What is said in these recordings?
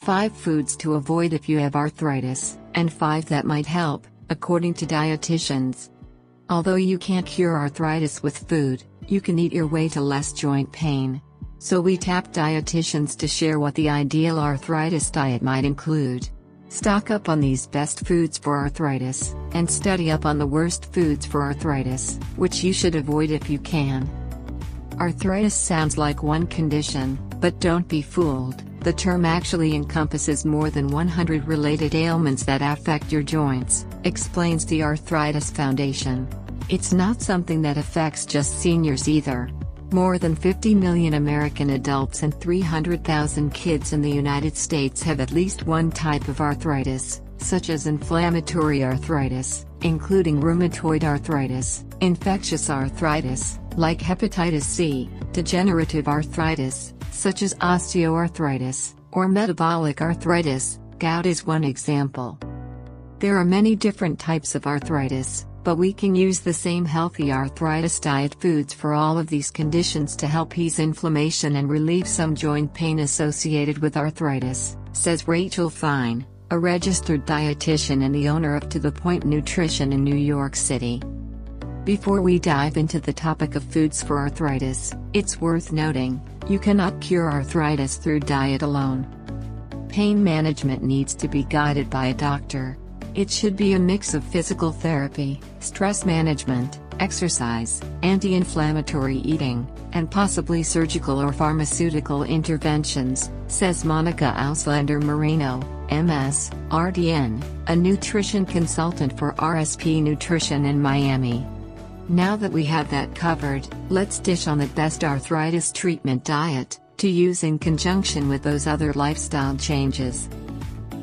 5 foods to avoid if you have arthritis, and 5 that might help, according to dietitians. Although you can't cure arthritis with food, you can eat your way to less joint pain. So we tapped dietitians to share what the ideal arthritis diet might include. Stock up on these best foods for arthritis, and study up on the worst foods for arthritis, which you should avoid if you can. Arthritis sounds like one condition, but don't be fooled. The term actually encompasses more than 100 related ailments that affect your joints, explains the Arthritis Foundation. It's not something that affects just seniors either. More than 50 million American adults and 300,000 kids in the United States have at least one type of arthritis, such as inflammatory arthritis, including rheumatoid arthritis, infectious arthritis, like hepatitis C, degenerative arthritis, such as osteoarthritis, or metabolic arthritis. Gout is one example. There are many different types of arthritis, but we can use the same healthy arthritis diet foods for all of these conditions to help ease inflammation and relieve some joint pain associated with arthritis, says Rachel Fine, a registered dietitian and the owner of To The Point Nutrition in New York City. Before we dive into the topic of foods for arthritis, it's worth noting, you cannot cure arthritis through diet alone. Pain management needs to be guided by a doctor. It should be a mix of physical therapy, stress management, exercise, anti-inflammatory eating, and possibly surgical or pharmaceutical interventions, says Monica Auslander Moreno, MS, RDN, a nutrition consultant for RSP Nutrition in Miami. Now that we have that covered, let's dish on the best arthritis treatment diet to use in conjunction with those other lifestyle changes.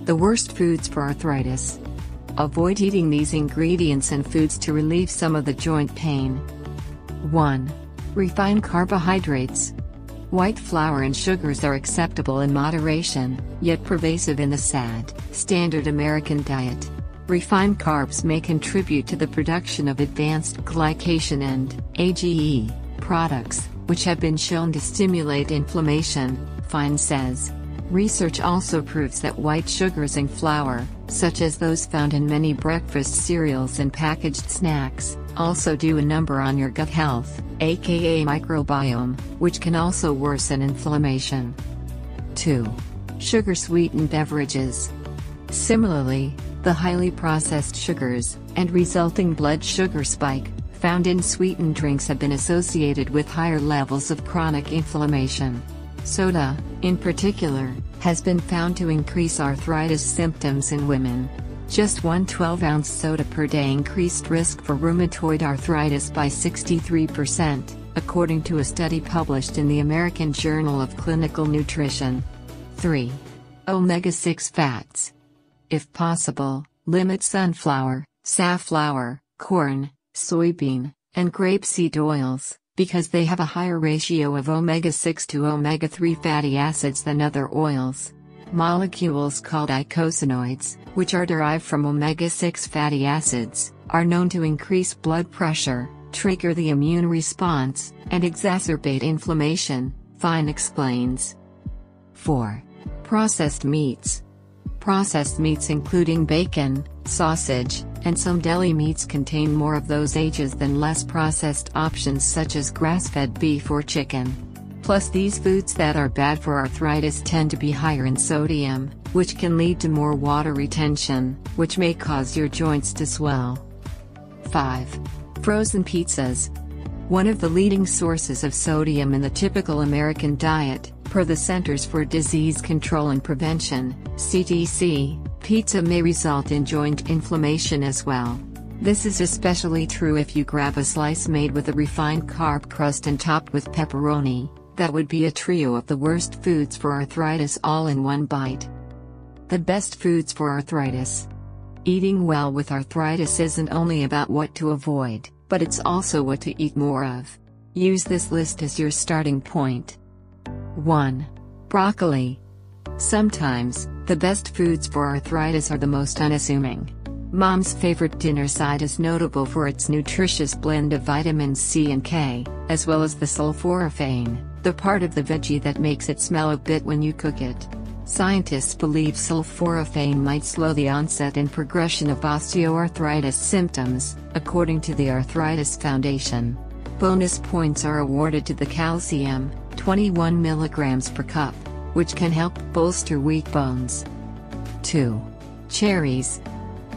The worst foods for arthritis. Avoid eating these ingredients and foods to relieve some of the joint pain. 1. Refined carbohydrates. White flour and sugars are acceptable in moderation, yet pervasive in the SAD, standard American diet. Refined carbs may contribute to the production of advanced glycation and AGE products, which have been shown to stimulate inflammation, Fine says. Research also proves that white sugars in flour, such as those found in many breakfast cereals and packaged snacks, also do a number on your gut health, aka microbiome, which can also worsen inflammation. 2. Sugar-sweetened beverages. Similarly, the highly processed sugars, and resulting blood sugar spike, found in sweetened drinks have been associated with higher levels of chronic inflammation. Soda, in particular, has been found to increase arthritis symptoms in women. Just one 12-ounce soda per day increased risk for rheumatoid arthritis by 63%, according to a study published in the American Journal of Clinical Nutrition. 3. Omega-6 fats. If possible, limit sunflower, safflower, corn, soybean, and grapeseed oils, because they have a higher ratio of omega-6 to omega-3 fatty acids than other oils. Molecules called eicosanoids, which are derived from omega-6 fatty acids, are known to increase blood pressure, trigger the immune response, and exacerbate inflammation, Fine explains. 4. Processed meats. Processed meats including bacon, sausage, and some deli meats contain more of those AGEs than less processed options such as grass-fed beef or chicken. Plus, these foods that are bad for arthritis tend to be higher in sodium, which can lead to more water retention, which may cause your joints to swell. 5. Frozen pizzas. One of the leading sources of sodium in the typical American diet, per the Centers for Disease Control and Prevention, CDC, pizza may result in joint inflammation as well. This is especially true if you grab a slice made with a refined carb crust and topped with pepperoni. That would be a trio of the worst foods for arthritis all in one bite. The best foods for arthritis. Eating well with arthritis isn't only about what to avoid, but it's also what to eat more of. Use this list as your starting point. 1. Broccoli. Sometimes, the best foods for arthritis are the most unassuming. Mom's favorite dinner side is notable for its nutritious blend of vitamins C and K, as well as the sulforaphane, the part of the veggie that makes it smell a bit when you cook it. Scientists believe sulforaphane might slow the onset and progression of osteoarthritis symptoms, according to the Arthritis Foundation. Bonus points are awarded to the calcium, 21 mg per cup, which can help bolster weak bones. 2. Cherries.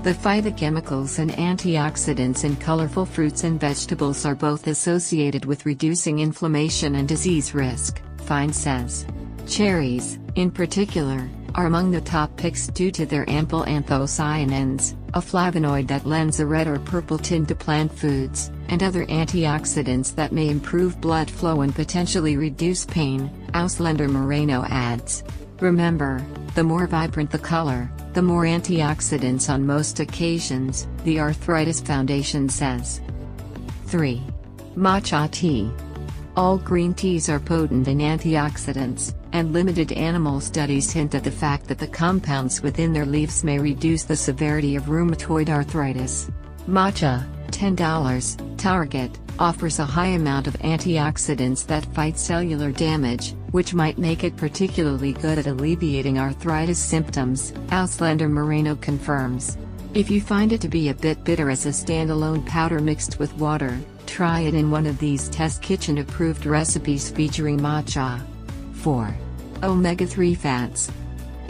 The phytochemicals and antioxidants in colorful fruits and vegetables are both associated with reducing inflammation and disease risk, Fine says. Cherries, in particular, are among the top picks due to their ample anthocyanins, a flavonoid that lends a red or purple tint to plant foods, and other antioxidants that may improve blood flow and potentially reduce pain, Ausländer Moreno adds. Remember, the more vibrant the color, the more antioxidants on most occasions, the Arthritis Foundation says. 3. Matcha tea. All green teas are potent in antioxidants, and limited animal studies hint at the fact that the compounds within their leaves may reduce the severity of rheumatoid arthritis. Matcha, $10, Target, offers a high amount of antioxidants that fight cellular damage, which might make it particularly good at alleviating arthritis symptoms, Ausländer Moreno confirms. If you find it to be a bit bitter as a standalone powder mixed with water, try it in one of these test kitchen-approved recipes featuring matcha. 4. Omega-3 fats.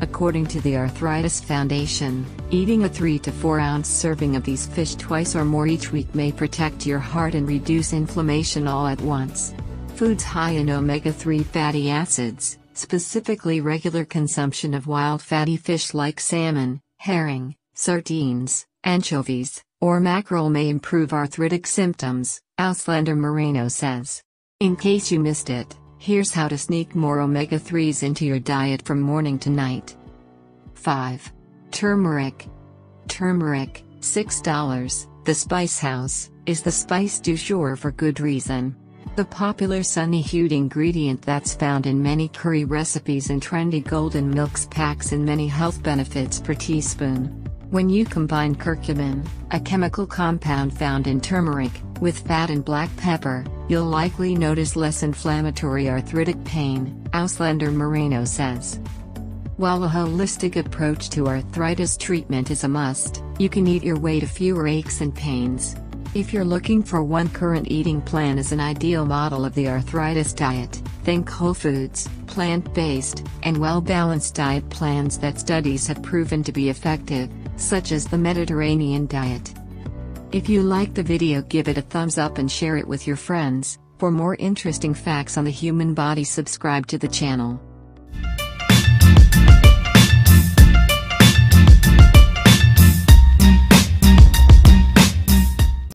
According to the Arthritis Foundation, eating a 3 to 4 ounce serving of these fish twice or more each week may protect your heart and reduce inflammation all at once. Foods high in omega-3 fatty acids, specifically regular consumption of wild fatty fish like salmon, herring, sardines, anchovies, or mackerel may improve arthritic symptoms, Ausländer Moreno says. In case you missed it, here's how to sneak more omega-3s into your diet from morning to night. 5. Turmeric. Turmeric, $6, The Spice House, is the spice du jour for good reason. The popular sunny-hued ingredient that's found in many curry recipes and trendy golden milks packs in many health benefits per teaspoon. When you combine curcumin, a chemical compound found in turmeric, with fat and black pepper, you'll likely notice less inflammatory arthritic pain, Ausländer Moreno says. While a holistic approach to arthritis treatment is a must, you can eat your way to fewer aches and pains. If you're looking for one current eating plan as an ideal model of the arthritis diet, think whole foods, plant-based, and well-balanced diet plans that studies have proven to be effective, such as the Mediterranean diet. If you liked the video, give it a thumbs up and share it with your friends. For more interesting facts on the human body, subscribe to the channel.